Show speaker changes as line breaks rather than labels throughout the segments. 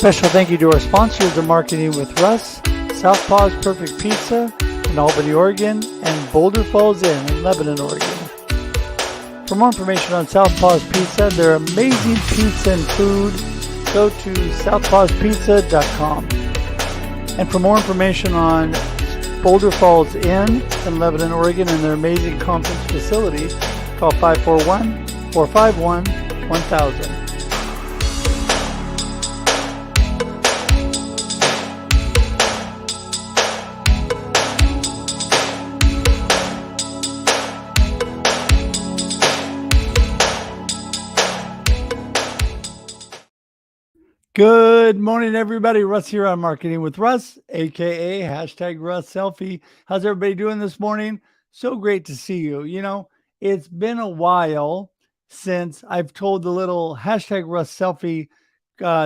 Special thank you to our sponsors of Marketing with Russ, Southpaw's Perfect Pizza in Albany, Oregon, and Boulder Falls Inn in Lebanon, Oregon. For more information on Southpaw's Pizza, their amazing pizza and food, go to southpawspizza.com. And for more information on Boulder Falls Inn in Lebanon, Oregon, and their amazing conference facility, call 541-451-1000. Good morning, everybody. Russ here on Marketing with Russ, aka hashtag Russ Selfie. How's everybody doing this morning? So great to see you. You know, it's been a while since I've told the little hashtag Russ Selfie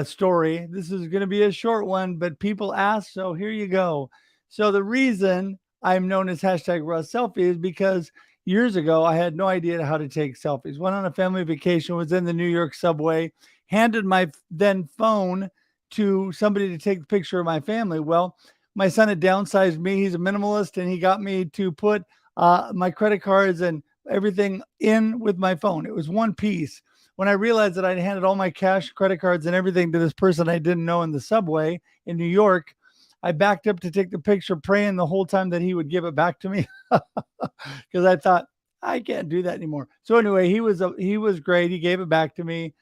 story. This is going to be a short one, but people asked, so here you go. So the reason I'm known as hashtag Russ Selfie is because years ago I had no idea how to take selfies. Went on a family vacation, was in the New York subway, handed my then phone to somebody to take the picture of my family. Well, my son had downsized me. He's a minimalist, and he got me to put my credit cards and everything in with my phone. It was one piece. When I realized that I'd handed all my cash, credit cards, and everything to this person I didn't know in the subway in New York, I backed up to take the picture, praying the whole time that he would give it back to me, because I thought, I can't do that anymore. So anyway, he was great. He gave it back to me.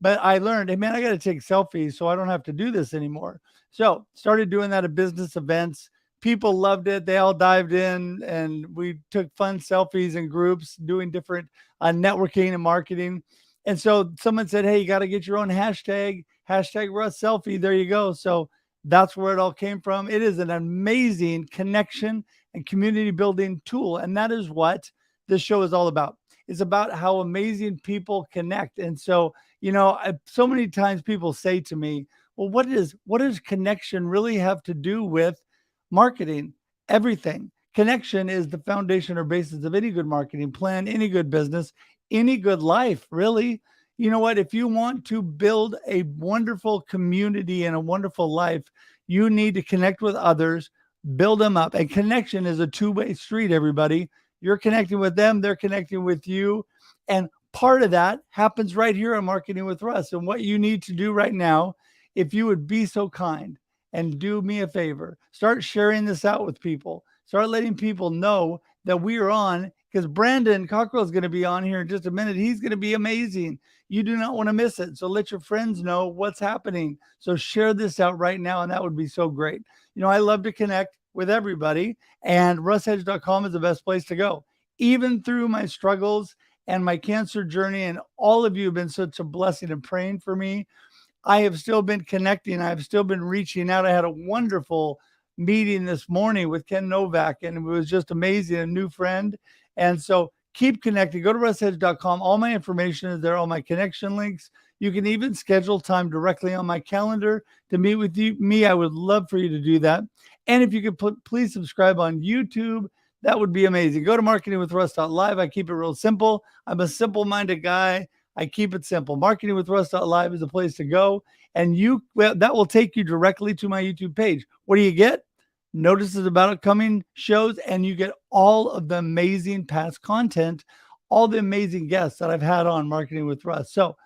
But I learned, hey man, I got to take selfies so I don't have to do this anymore. So started doing that at business events. People loved it. They all dived in, and we took fun selfies in groups doing different networking and marketing. And so someone said, hey, you got to get your own hashtag Russ Selfie. There you go. So that's where it all came from. It is an amazing connection and community building tool. And that is what this show is all about. It's about how amazing people connect. And so, you know, so many times people say to me, well, what does connection really have to do with marketing? Everything. Connection is the foundation or basis of any good marketing plan, any good business, any good life, really. You know what? If you want to build a wonderful community and a wonderful life, you need to connect with others, build them up. And connection is a two-way street, everybody. You're connecting with them, they're connecting with you. And part of that happens right here on Marketing with Russ. And what you need to do right now, if you would be so kind and do me a favor, start sharing this out with people. Start letting people know that we are on, because Brandon Cockrell is going to be on here in just a minute. He's going to be amazing. You do not want to miss it. So let your friends know what's happening. So share this out right now, and that would be so great. You know, I love to connect with everybody, and russedge.com is the best place to go. Even through my struggles and my cancer journey, and all of you have been such a blessing and praying for me, I have still been connecting. I've still been reaching out. I had a wonderful meeting this morning with Ken Novak, and it was just amazing, a new friend. And so keep connecting. Go to russedge.com. All my information is there, all my connection links. You can even schedule time directly on my calendar to meet with me. I would love for you to do that. And if you could please subscribe on YouTube, that would be amazing. Go to marketingwithruss.live. I keep it real simple. I'm a simple-minded guy. I keep it simple. Marketingwithruss.live is the place to go. And that will take you directly to my YouTube page. What do you get? Notices about upcoming shows, and you get all of the amazing past content, all the amazing guests that I've had on Marketing with Russ. So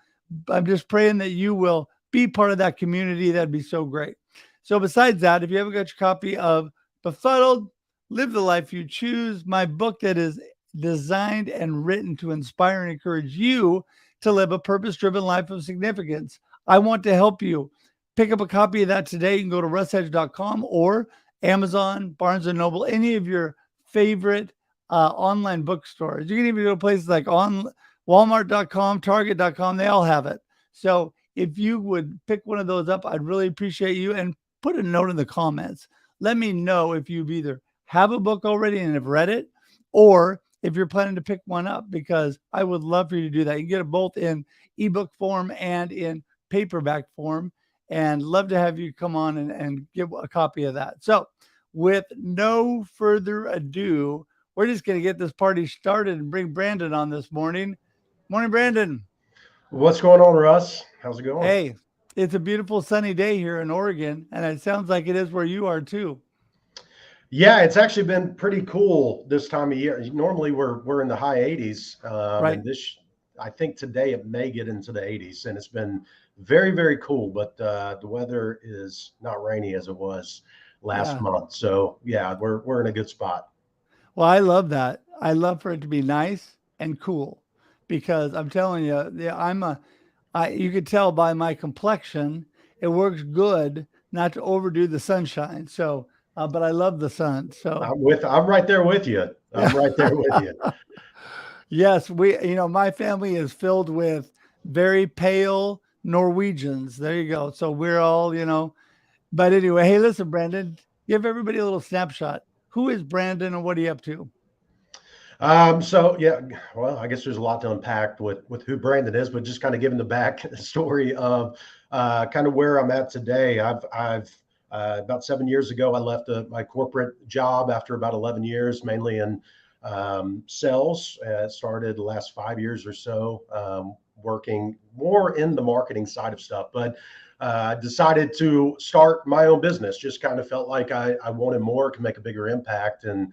I'm just praying that you will be part of that community. That'd be so great. So besides that, if you haven't got your copy of Befuddled, Live the Life You Choose, my book that is designed and written to inspire and encourage you to live a purpose-driven life of significance, I want to help you. Pick up a copy of that today. You can go to russedge.com or Amazon, Barnes & Noble, any of your favorite online bookstores. You can even go to places like on Walmart.com, Target.com. They all have it. So if you would pick one of those up, I'd really appreciate you. And put a note in the comments. Let me know if you've either have a book already and have read it, or if you're planning to pick one up, because I would love for you to do that. You can get it both in ebook form and in paperback form, and love to have you come on and give a copy of that. So with no further ado, we're just going to get this party started and bring Brandon on this morning. Morning, Brandon.
What's going on, Russ? How's it going?
Hey, It's a beautiful sunny day here in Oregon, and it sounds like it is where you are too,
Yeah, it's actually been pretty cool this time of year. Normally we're in the high 80s,
right?
and this I think today it may get into the 80s, and it's been very very cool. But the weather is not rainy as it was last
Yeah.
month, so yeah, we're in a good spot.
Well, I love that. I love for it to be nice and cool because I'm telling you, you could tell by my complexion, it works good not to overdo the sunshine. So, but I love the sun. So,
I'm right there with you.
yeah.
I'm right there with you.
Yes, my family is filled with very pale Norwegians. There you go. So we're all, but anyway, hey, listen, Brandon, give everybody a little snapshot. Who is Brandon and what are you up to?
So yeah, well, I guess there's a lot to unpack with who Brandon is, but just kind of giving the back story of kind of where I'm at today. I've about 7 years ago, I left my corporate job after about 11 years, mainly in sales. Started the last 5 years or so working more in the marketing side of stuff, but decided to start my own business. Just kind of felt like I wanted more, could make a bigger impact, and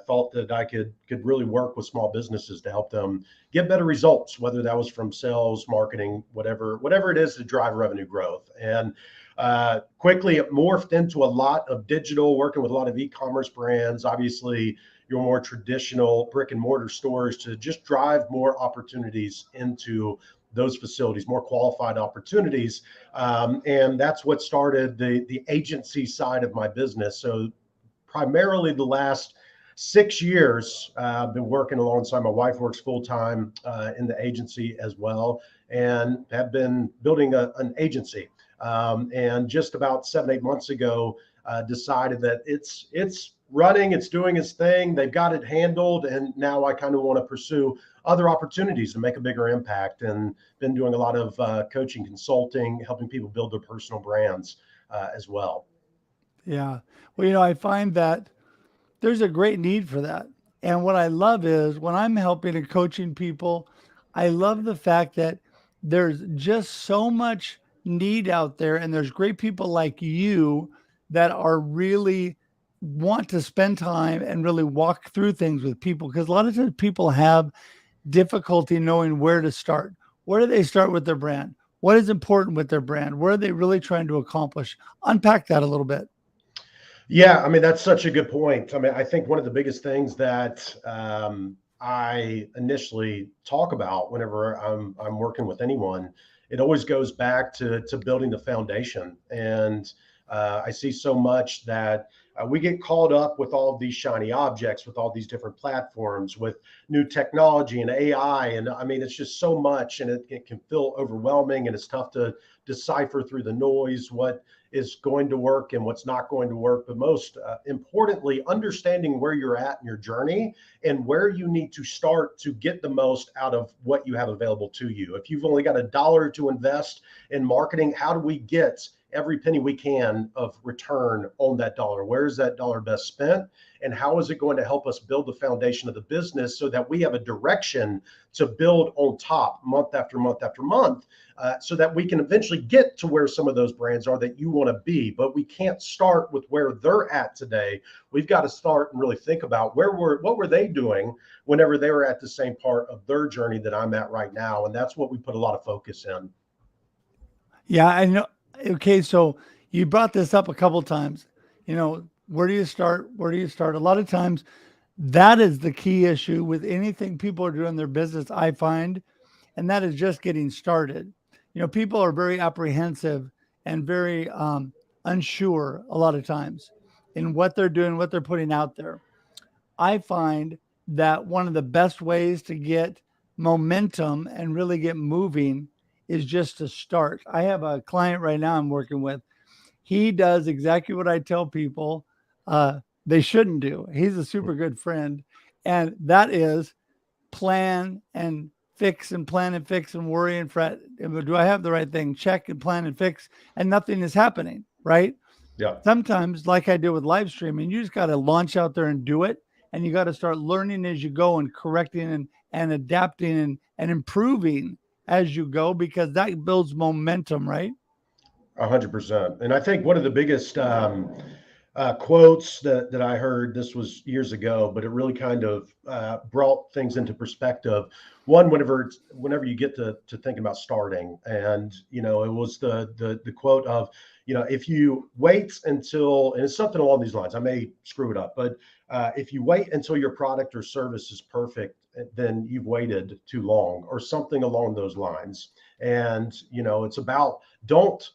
thought that I could really work with small businesses to help them get better results, whether that was from sales, marketing, whatever it is to drive revenue growth. And quickly it morphed into a lot of digital, working with a lot of e-commerce brands, obviously your more traditional brick and mortar stores, to just drive more opportunities into those facilities, more qualified opportunities. And that's what started the agency side of my business. So primarily the last 6 years, I've been working alongside my wife, works full time in the agency as well, and have been building an agency. And just about 7, 8 months ago, decided that it's running, it's doing its thing. They've got it handled, and now I kind of want to pursue other opportunities to make a bigger impact. And been doing a lot of coaching, consulting, helping people build their personal brands as well.
Yeah. Well, I find that there's a great need for that. And what I love is when I'm helping and coaching people, I love the fact that there's just so much need out there, and there's great people like you that are really want to spend time and really walk through things with people because a lot of times people have difficulty knowing where to start. Where do they start with their brand? What is important with their brand? What are they really trying to accomplish? Unpack that a little bit.
Yeah, I mean, that's such a good point. I mean, I think one of the biggest things that I initially talk about whenever I'm working with anyone, it always goes back to building the foundation. And I see so much that we get caught up with all of these shiny objects, with all these different platforms, with new technology and AI. And I mean, it's just so much, and it can feel overwhelming, and it's tough to decipher through the noise what is going to work and what's not going to work. But most importantly, understanding where you're at in your journey and where you need to start to get the most out of what you have available to you. If you've only got $1 to invest in marketing, how do we get every penny we can of return on that dollar? Where is that dollar best spent? And how is it going to help us build the foundation of the business so that we have a direction to build on top month after month after month, so that we can eventually get to where some of those brands are that you want to be. But we can't start with where they're at today. We've got to start and really think about what were they doing whenever they were at the same part of their journey that I'm at right now. And that's what we put a lot of focus in.
Yeah, I know. Okay, so you brought this up a couple times. Where do you start? Where do you start? A lot of times, that is the key issue with anything people are doing in their business, I find, and that is just getting started. People are very apprehensive and very unsure a lot of times in what they're doing, what they're putting out there. I find that one of the best ways to get momentum and really get moving is just to start. I have a client right now I'm working with. He does exactly what I tell people they shouldn't do. He's a super good friend, and that is plan and fix and plan and fix and worry and fret. Do I have the right thing? Check and plan and fix, and nothing is happening, right?
Yeah.
Sometimes, like I did with live streaming, you just got to launch out there and do it. And you got to start learning as you go and correcting and adapting and improving as you go because that builds momentum, right?
100%. And I think one of the biggest quotes that I heard, this was years ago, but it really kind of brought things into perspective. One, whenever you get to thinking about starting, and it was the quote of, if you wait until, and it's something along these lines, I may screw it up, but if you wait until your product or service is perfect, then you've waited too long, or something along those lines. And it's about, don't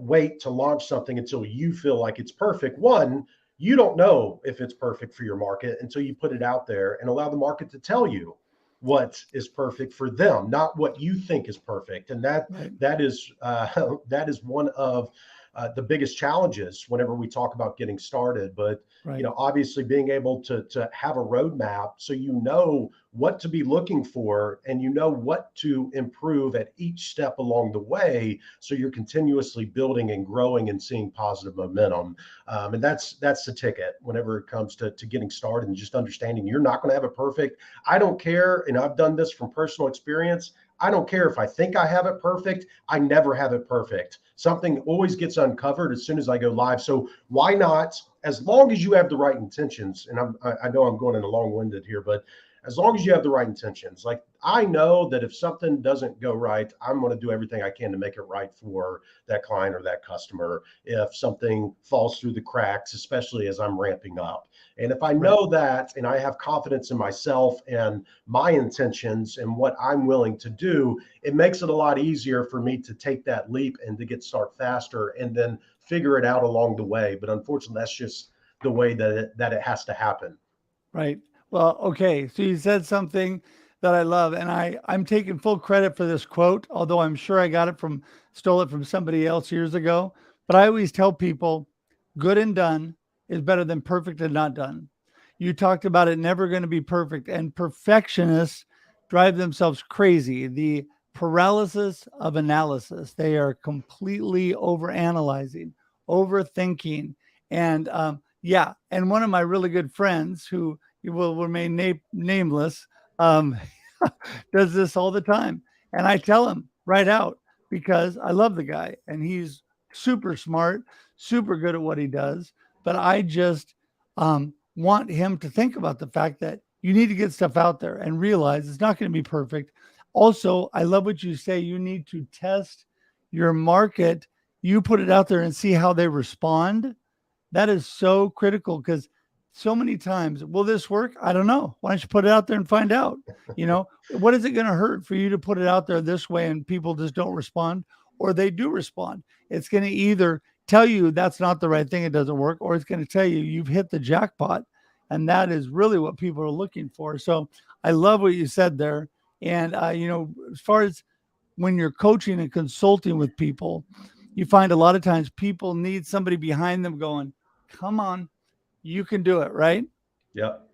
wait to launch something until you feel like it's perfect. One, you don't know if it's perfect for your market until you put it out there and allow the market to tell you what is perfect for them, not what you think is perfect. And that
Right.
that is that is one of the biggest challenges whenever we talk about getting started. But
Right.
obviously being able to have a roadmap, so you know what to be looking for, and you know what to improve at each step along the way, so you're continuously building and growing and seeing positive momentum. And that's the ticket whenever it comes to getting started, and just understanding you're not going to have it perfect. I don't care, and I've done this from personal experience. I don't care if I think I have it perfect. I never have it perfect. Something always gets uncovered as soon as I go live. So why not, as long as you have the right intentions? And I know I'm going in a long-winded here, but as long as you have the right intentions, like, I know that if something doesn't go right, I'm going to do everything I can to make it right for that client or that customer. If something falls through the cracks, especially as I'm ramping up, and if I
Right.
know that, and I have confidence in myself and my intentions and what I'm willing to do, it makes it a lot easier for me to take that leap and to get start faster, and then figure it out along the way. But unfortunately, that's just the way that it has to happen.
Right. Well, okay. So you said something that I love, and I'm taking full credit for this quote, although I'm sure I got it from stole it from somebody else years ago. But I always tell people, good and done is better than perfect and not done. You talked about it never going to be perfect, and perfectionists drive themselves crazy. The paralysis of analysis. They are completely overanalyzing, overthinking, and yeah. And one of my really good friends, who will remain nameless, um, does this all the time. And I tell him right out, because I love the guy and he's super smart, super good at what he does. But I just want him to think about the fact that you need to get stuff out there and realize it's not going to be perfect. Also, I love what you say. You need to test your market. You put it out there and see how they respond. That is so critical, because so many times, will this work? I don't know. Why don't you put it out there and find out? What is it going to hurt for you to put it out there this way and people just don't respond, or they do respond? It's going to either tell you that's not the right thing, it doesn't work, or it's going to tell you you've hit the jackpot. And that is really what people are looking for. So I love what you said there. And, as far as when you're coaching and consulting with people, you find a lot of times people need somebody behind them going, come on, you can do it, right?
Yep.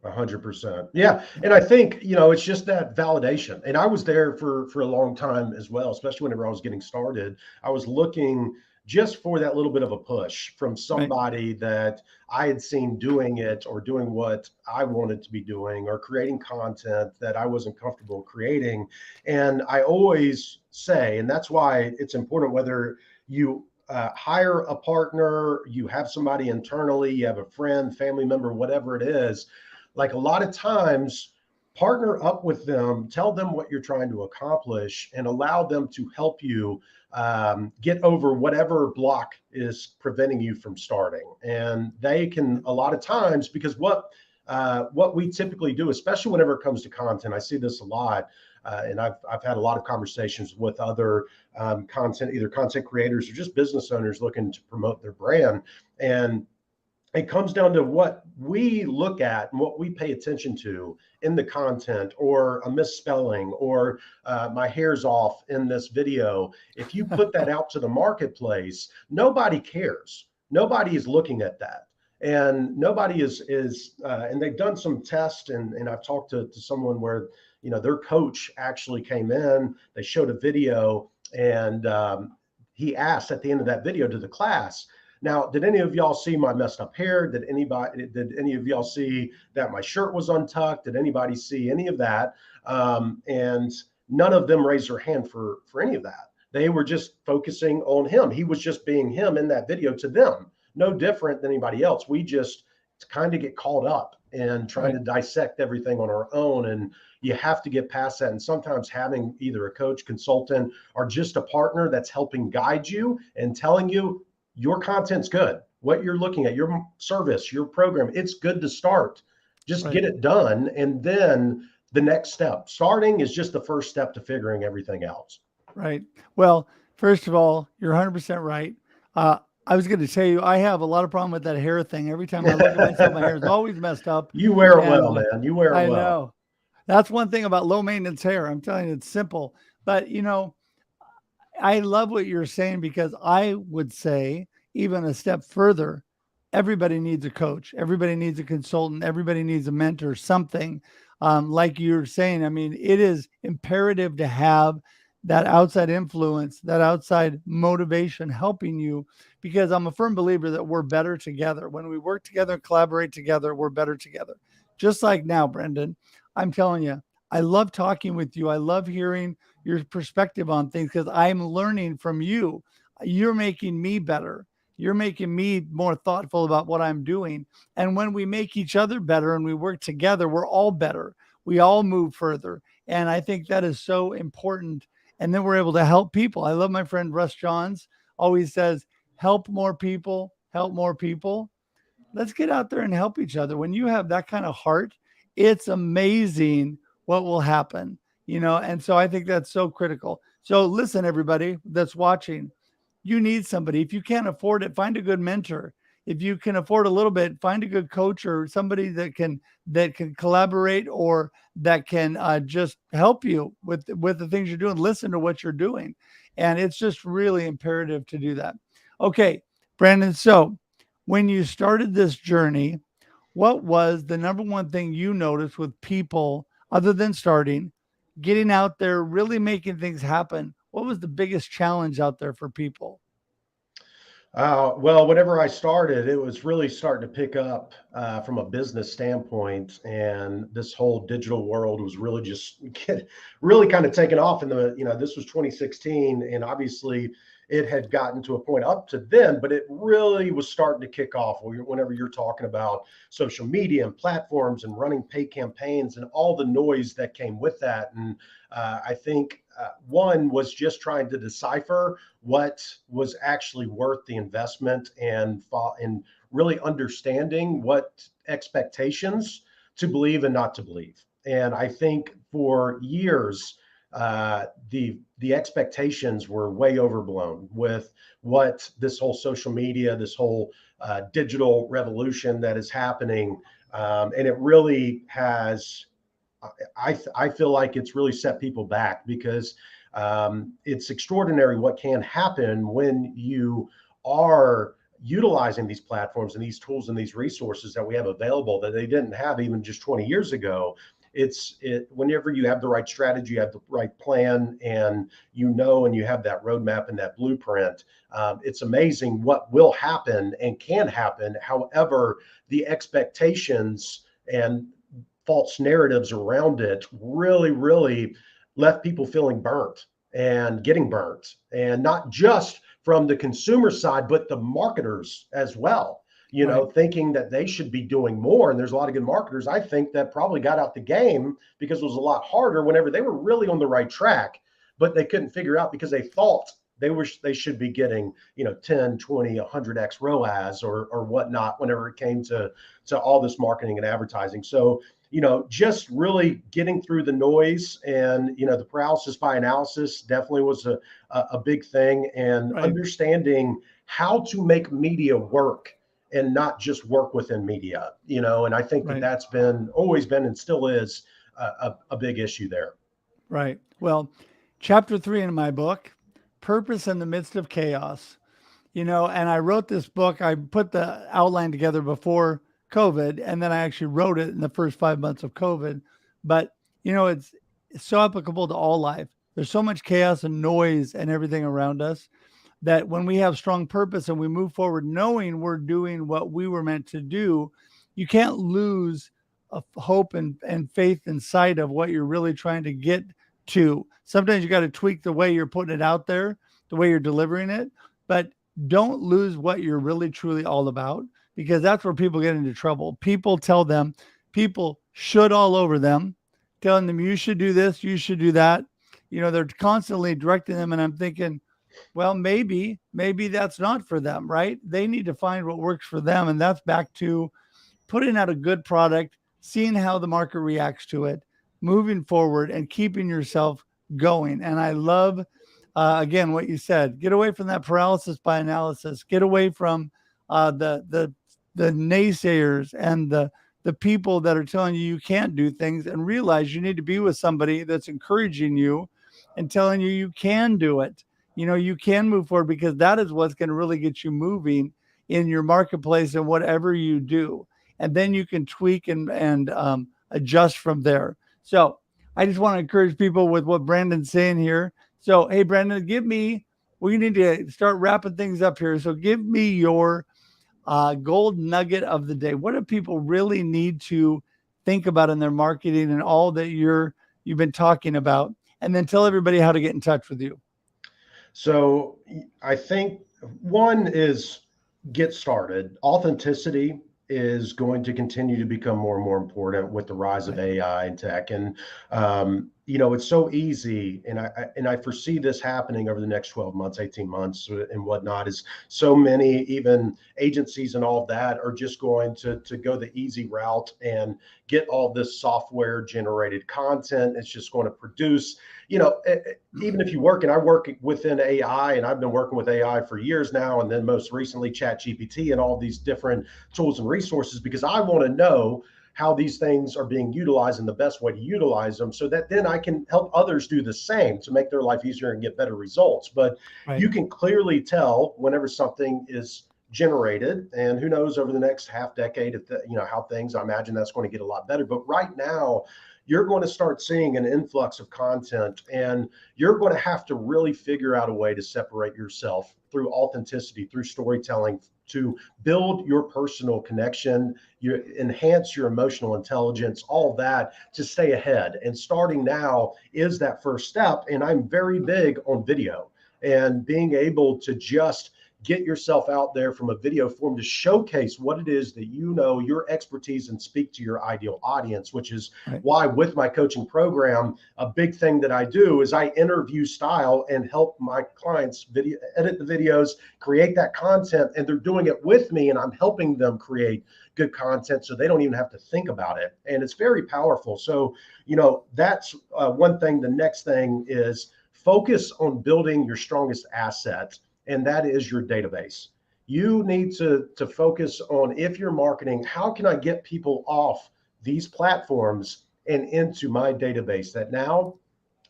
100%. Yeah. And I think, it's just that validation. And I was there for a long time as well, especially whenever I was getting started. I was looking just for that little bit of a push from
Right.
somebody that I had seen doing it, or doing what I wanted to be doing, or creating content that I wasn't comfortable creating. And I always say, and that's why it's important, whether you hire a partner, you have somebody internally, you have a friend, family member, whatever it is, like, a lot of times, partner up with them, tell them what you're trying to accomplish, and allow them to help you get over whatever block is preventing you from starting. And they can, a lot of times, because what we typically do, especially whenever it comes to content, I see this a lot. And I've had a lot of conversations with other either content creators or just business owners looking to promote their brand. And it comes down to what we look at and what we pay attention to in the content, or a misspelling, or my hair's off in this video. If you put that out to the marketplace, nobody cares. Nobody is looking at that. And nobody and they've done some tests, and I've talked to someone where, their coach actually came in, they showed a video, and he asked at the end of that video to the class, now, did any of y'all see my messed up hair? Did any of y'all see that my shirt was untucked? Did anybody see any of that? And none of them raised their hand for any of that. They were just focusing on him. He was just being him in that video to them, no different than anybody else. We just kind of get caught up in trying
Right.
to dissect everything on our own. And you have to get past that. And sometimes having either a coach, consultant, or just a partner that's helping guide you and telling you your content's good, what you're looking at, your service, your program, it's good to start. Just
Right.
get it done. And then the next step, starting is just the first step to figuring everything else.
Right. Well, first of all, you're 100% right. Uh, I was going to tell you, I have a lot of problem with that hair thing. Every time I look at myself, my hair is always messed up.
You wear it well,
And
man. You wear it
I
well.
know that's one thing about low maintenance hair. I'm telling you, it's simple. But, I love what you're saying because I would say, even a step further, everybody needs a coach, everybody needs a consultant, everybody needs a mentor, something. Like you're saying, I mean, it is imperative to have that outside influence, that outside motivation helping you, because I'm a firm believer that we're better together. When we work together and collaborate together, we're better together. Just like now, Brendan, I'm telling you, I love talking with you. I love hearing your perspective on things because I'm learning from you. You're making me better. You're making me more thoughtful about what I'm doing. And when we make each other better and we work together, we're all better. We all move further. And I think that is so important. And then we're able to help people. I love my friend Russ Johns always says, help more people, help more people. Let's get out there and help each other. When you have that kind of heart, it's amazing what will happen, And so I think that's so critical. So listen, everybody that's watching, you need somebody. If you can't afford it, find a good mentor. If you can afford a little bit, find a good coach or somebody that can collaborate or that can just help you with the things you're doing. Listen to what you're doing, and it's just really imperative to do that. Okay, Brandon. So when you started this journey, what was the number one thing you noticed with people other than starting, getting out there, really making things happen? What was the biggest challenge out there for people?
Well, whenever I started, it was really starting to pick up from a business standpoint, and this whole digital world was really just really kind of taken off. In this was 2016, and obviously it had gotten to a point up to then, but it really was starting to kick off. Whenever you're talking about social media and platforms and running paid campaigns and all the noise that came with that, and I think one was just trying to decipher what was actually worth the investment and really understanding what expectations to believe and not to believe. And I think for years, the expectations were way overblown with what this whole social media, this whole digital revolution that is happening, and it really has I feel like it's really set people back because it's extraordinary what can happen when you are utilizing these platforms and these tools and these resources that we have available that they didn't have even just 20 years ago. Whenever you have the right strategy, you have the right plan, and and you have that roadmap and that blueprint. It's amazing what will happen and can happen. However, the expectations and false narratives around it really left people feeling burnt and getting burnt, and not just from the consumer side but the marketers as well,
Right.
thinking that they should be doing more. And there's a lot of good marketers, I think, that probably got out the game because it was a lot harder whenever they were really on the right track, but they couldn't figure out because they thought they should be getting 10, 20, 100x ROAS or whatnot whenever it came to all this marketing and advertising. So just really getting through the noise, and the paralysis by analysis definitely was a big thing, and
Right.
understanding how to make media work and not just work within media. And I think that
Right.
that's always been and still is a big issue there.
Right. Well, chapter 3 in my book, Purpose in the Midst of Chaos. And I wrote this book. I put the outline together before COVID, and then I actually wrote it in the first 5 months of COVID. But, it's so applicable to all life. There's so much chaos and noise and everything around us that when we have strong purpose and we move forward, knowing we're doing what we were meant to do, you can't lose a hope and faith and sight of what you're really trying to get to. Sometimes you got to tweak the way you're putting it out there, the way you're delivering it, but don't lose what you're really truly all about, because that's where people get into trouble. People tell them, people should all over them, telling them you should do this, you should do that. They're constantly directing them, and I'm thinking, well, maybe that's not for them, right? They need to find what works for them, and that's back to putting out a good product, seeing how the market reacts to it, moving forward, and keeping yourself going. And I love, again, what you said. Get away from that paralysis by analysis. Get away from the naysayers and the people that are telling you can't do things, and realize you need to be with somebody that's encouraging you and telling you can do it. You can move forward, because that is what's going to really get you moving in your marketplace and whatever you do. And then you can tweak and adjust from there. So I just want to encourage people with what Brandon's saying here. So, hey, Brandon, we need to start wrapping things up here. So give me your gold nugget of the day. What do people really need to think about in their marketing and all that you've been talking about? And then tell everybody how to get in touch with you.
So I think one is get started. Authenticity is going to continue to become more and more important with the rise of AI and tech. And it's so easy, and I foresee this happening over the next 12 months, 18 months, and whatnot. Is so many even agencies and all of that are just going to go the easy route and get all this software generated content. It's just going to produce. Even if you work, and I work within AI, and I've been working with AI for years now, and then most recently ChatGPT and all these different tools and resources, because I want to know how these things are being utilized and the best way to utilize them, so that then I can help others do the same to make their life easier and get better results. But you can clearly tell whenever something is generated, and who knows over the next half decade if how things, I imagine that's going to get a lot better. But right now, you're going to start seeing an influx of content, and you're going to have to really figure out a way to separate yourself through authenticity, through storytelling, to build your personal connection, you enhance your emotional intelligence, all that, to stay ahead. And starting now is that first step. And I'm very big on video and being able to just get yourself out there from a video form to showcase what it is that your expertise, and speak to your ideal audience, which is why with my coaching program, a big thing that I do is I interview style and help my clients edit the videos, create that content, and they're doing it with me, and I'm helping them create good content so they don't even have to think about it. And it's very powerful. So, that's one thing. The next thing is focus on building your strongest asset, and that is your database. You need to focus on, if you're marketing, how can I get people off these platforms and into my database that now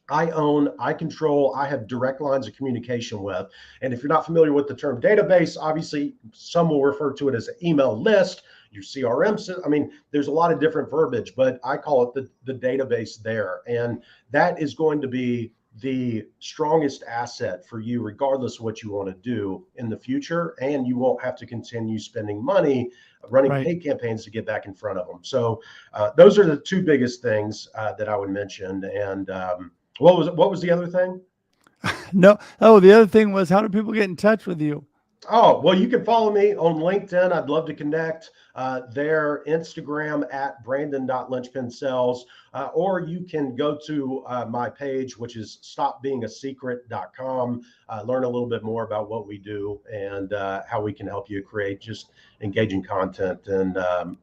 I own, I control, I have direct lines of communication with. And if you're not familiar with the term database, obviously some will refer to it as an email list, your CRM. I mean, there's a lot of different verbiage, but I call it the database there. And that is going to be the strongest asset for you, regardless of what you want to do in the future. And you won't have to continue spending money running paid campaigns to get back in front of them. So those are the two biggest things that I would mention. And what was the other thing?
No. Oh, the other thing was, how do people get in touch with you?
Oh, well, you can follow me on LinkedIn. I'd love to connect there. Instagram at brandon.linchpinsales. Or you can go to my page, which is stopbeingasecret.com. Learn a little bit more about what we do and how we can help you create just engaging content and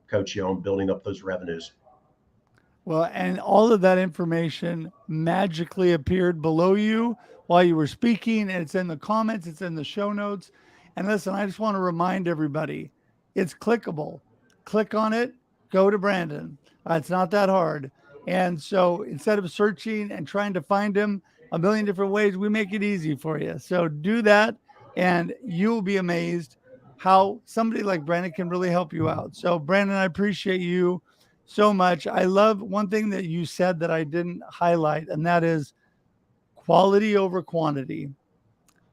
coach you on building up those revenues.
Well, and all of that information magically appeared below you while you were speaking. And it's in the comments, it's in the show notes. And listen, I just want to remind everybody, it's clickable. Click on it, go to Brandon. It's not that hard. And so instead of searching and trying to find him a million different ways, we make it easy for you. So do that, and you'll be amazed how somebody like Brandon can really help you out. So, Brandon, I appreciate you so much. I love one thing that you said that I didn't highlight, and that is quality over quantity.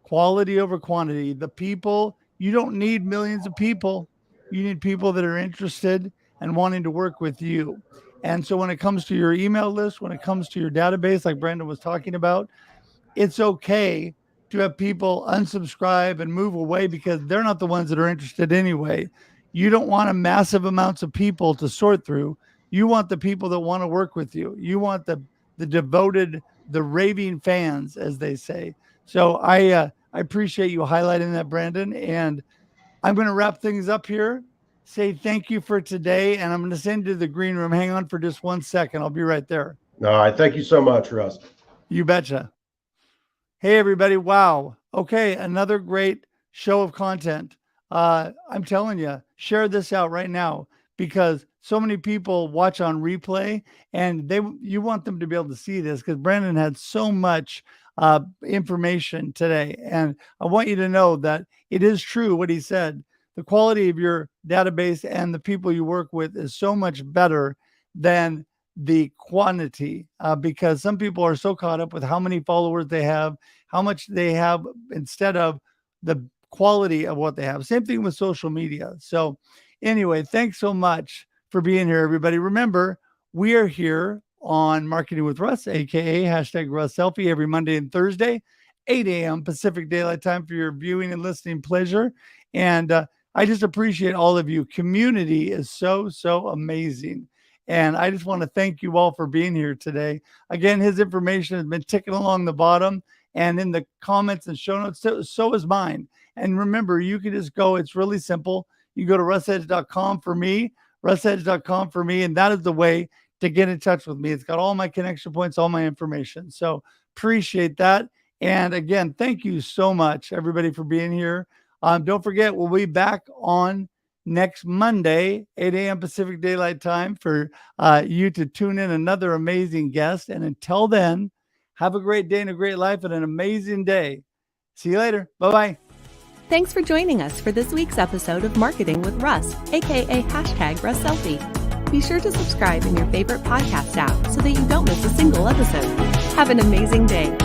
Quality over quantity. The people, you don't need millions of people. You need people that are interested and wanting to work with you. And so when it comes to your email list, when it comes to your database, like Brandon was talking about, it's okay to have people unsubscribe and move away because they're not the ones that are interested anyway. You don't want a massive amounts of people to sort through. You want the people that want to work with you. You want the devoted, the raving fans, as they say. So I appreciate you highlighting that, Brandon. And I'm going to wrap things up here. Say thank you for today, and I'm going to send you to the green room. Hang on for just 1 second. I'll be right there.
All right. Thank you so much, Russ.
You betcha. Hey, everybody. Wow. Okay. Another great show of content. I'm telling you, share this out right now because so many people watch on replay and you want them to be able to see this because Brandon had so much information today. And I want you to know that it is true what he said. The quality of your database and the people you work with is so much better than the quantity because some people are so caught up with how many followers they have, how much they have instead of the quality of what they have. Same thing with social media. So anyway, thanks so much for being here, everybody. Remember, we are here on Marketing with Russ, aka #RussSelfie, every Monday and Thursday, 8 a.m. Pacific Daylight Time for your viewing and listening pleasure. And I just appreciate all of you. Community is so amazing. And I just want to thank you all for being here today. Again, his information has been ticking along the bottom and in the comments and show notes. So is mine. And remember, you can just go. It's really simple. You go to russedge.com for me, russedge.com for me. And that is the way to get in touch with me. It's got all my connection points, all my information. So appreciate that. And again, thank you so much, everybody, for being here. Don't forget, we'll be back on next Monday, 8 a.m. Pacific Daylight Time for you to tune in another amazing guest. And until then, have a great day and a great life and an amazing day. See you later. Bye-bye.
Thanks for joining us for this week's episode of Marketing with Russ, aka #RussSelfie. Be sure to subscribe in your favorite podcast app so that you don't miss a single episode. Have an amazing day.